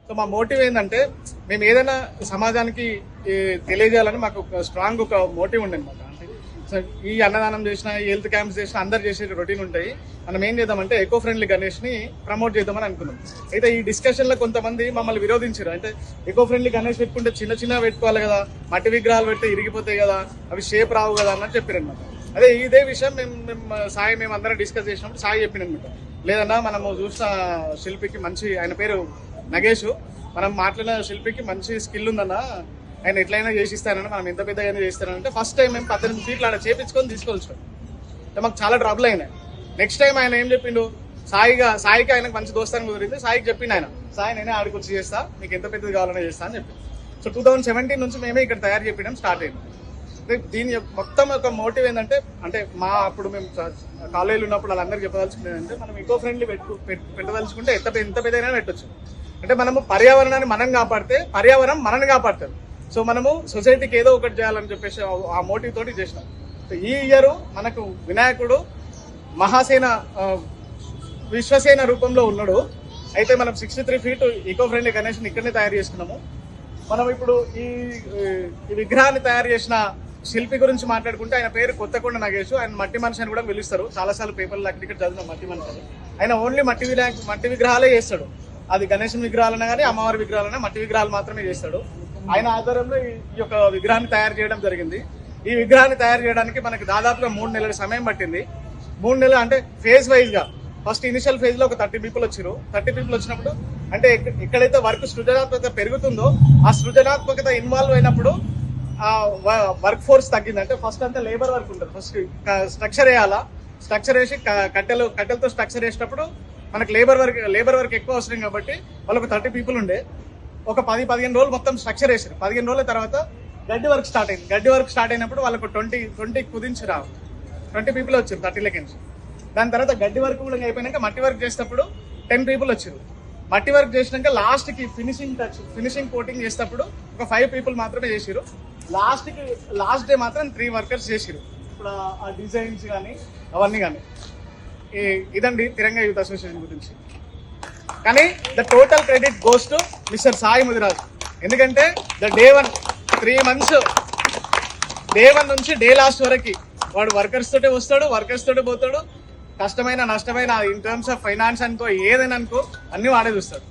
So మా motive ఏంటంటే మేము ఏదైనా సమాజానికి తెలియజేయాలని మాకు ఒక స్ట్రాంగ్ ఒక మోటివ్ ఉండే అనమాట. అంటే సో ఈ అన్నదానం చేసిన, ఈ హెల్త్ క్యాంప్స్ చేసిన అందరు చేసే రొటీన్ ఉంటాయి. మనం ఏం చేద్దామంటే ఎకో ఫ్రెండ్లీ గణేష్ ని ప్రమోట్ చేద్దామని అనుకున్నాం. అయితే ఈ డిస్కషన్ లో కొంతమంది మమ్మల్ని విరోధించారు. అంటే ఎకో ఫ్రెండ్లీ గణేష్ పెట్టుకుంటే చిన్న చిన్న పెట్టుకోవాలి కదా, మట్టి విగ్రహాలు పెడితే ఇరిగిపోతాయి కదా, అవి షేప్ రావు కదా అన్నట్టు చెప్పారు అనమాట. అదే ఇదే విషయం మేము అందరం డిస్కస్ చేసినప్పుడు సాయి చెప్పిందనమాట, లేదన్నా మనము చూసిన శిల్పికి మంచి, ఆయన పేరు నగేష్, మనం మాట్లాడిన శిల్పికి మంచి స్కిల్ ఉందన్న, ఆయన ఎట్లయినా చేసిస్తానని, మనం ఎంత పెద్దగా చేస్తానంటే ఫస్ట్ టైం మేము 18 ఫీట్లు ఆడ చేపించుకొని తీసుకొచ్చాం. మాకు చాలా ట్రబుల్ అయినాయి. నెక్స్ట్ టైం ఆయన ఏం చెప్పిండు, సాయికి ఆయనకు మంచి దోస్తాన్ని కుదిరింది. సాయికి చెప్పిండు ఆయన, సాయి నేనే ఆడికి వచ్చి చేస్తా, మీకు ఎంత పెద్దది కావాలనే చేస్తా అని చెప్పి. సో 2017 నుంచి మేమే ఇక్కడ తయారు చేయడం స్టార్ట్ అయింది. దీని మొత్తం ఒక మోటివ్ ఏంటంటే, అంటే అప్పుడు మేము కాలేజీలో ఉన్నప్పుడు వాళ్ళందరికీ చెప్పదలుచుకునేది అంటే, మనం ఎకో ఫ్రెండ్లీ పెట్టదలుచుకుంటే ఎంత పెద్దైనా పెట్టచ్చు. అంటే మనము పర్యావరణాన్ని మనం కాపాడితే పర్యావరణం మనల్ని కాపాడుతుంది. సో మనము సొసైటీకి ఏదో ఒకటి చేయాలని చెప్పేసి ఆ మోటివ్ తోటి చేసినాం. సో ఈ ఇయర్ మనకు వినాయకుడు మహాసేన విశ్వసేన రూపంలో ఉన్నాడు. అయితే మనం 63 ఫీట్ ఈకో ఫ్రెండ్లీ గణేష్ని ఇక్కడనే తయారు చేసుకున్నాము. మనం ఇప్పుడు ఈ విగ్రహాన్ని తయారు చేసిన శిల్పి గురించి మాట్లాడుకుంటే, ఆయన పేరు కొత్తకొండ నగేష్. ఆయన మట్టి మనిషి అని కూడా పిలుస్తారు. చాలాసార్లు పేపర్లు అక్కడ చదివిన మట్టి మనిషి అని. ఆయన ఓన్లీ మట్టి విగ్రహాలే చేస్తాడు. అది గణేష్ విగ్రహాలన్నా కానీ అమ్మవారి విగ్రహాలన్నా మట్టి విగ్రహాలు మాత్రమే చేస్తాడు. ఆయన ఆధ్వర్యంలో ఈ యొక్క విగ్రహాన్ని తయారు చేయడం జరిగింది. ఈ విగ్రహాన్ని తయారు చేయడానికి మనకి దాదాపుగా 3 నెలల సమయం పట్టింది. 3 నెలలు అంటే ఫేజ్ వైజ్ గా, ఫస్ట్ ఇనిషియల్ ఫేజ్ లో ఒక 30 పీపుల్ వచ్చారు. 30 పీపుల్ వచ్చినప్పుడు అంటే ఎక్కడైతే వర్క్ సృజనాత్మకత పెరుగుతుందో ఆ సృజనాత్మకత ఇన్వాల్వ్ అయినప్పుడు ఆ వర్క్ ఫోర్స్ తగ్గింది. అంటే ఫస్ట్ అంతా లేబర్ వర్క్ ఉంటుంది. ఫస్ట్ స్ట్రక్చర్ వేయాలా, స్ట్రక్చర్ వేసి కట్టెలతో స్ట్రక్చర్ వేసినప్పుడు మనకు లేబర్ వర్క్ ఎక్కువ అవసరం కాబట్టి వాళ్ళకు 30 పీపుల్ ఉండే. ఒక 10-15 రోజులు మొత్తం స్ట్రక్చర్ వేసారు. 15 రోజుల తర్వాత గడ్డి వర్క్ స్టార్ట్ అయింది. గడ్డి వర్క్ స్టార్ట్ అయినప్పుడు వాళ్ళకు 20 కుదించి 20 పీపుల్ వచ్చారు 30 లెక్కన్స్. దాని తర్వాత గడ్డి వర్క్ కూడా అయిపోయినాక మట్టి వర్క్ చేసేటప్పుడు 10 పీపుల్ వచ్చారు. మట్టి వర్క్ చేసినాక లాస్ట్కి ఫినిషింగ్ కోటింగ్ చేసేటప్పుడు ఒక 5 పీపుల్ మాత్రమే చేసారు. లాస్ట్ డే మాత్రం 3 వర్కర్స్ చేసారు. ఇప్పుడు ఆ డిజైన్స్ కానీ అవన్నీ కానీ. ఇదండి తిరంగా యూత్ అసోసియేషన్ గురించి. కానీ the total credit goes to mister Sai Mudiraj. ఎందుకంటే ద డే 1 3 months డే 1 నుంచి డే లాస్ట్ వరకు వాడు వర్కర్స్ తోటే వస్తాడు, వర్కర్స్ తోటే పోతాడు. కష్టమైన నష్టమైన ఇన్ టర్మ్స్ ఆఫ్ ఫైనాన్స్ అనుకో, ఏదైనా అనుకో, అన్ని వాడే చూస్తాడు.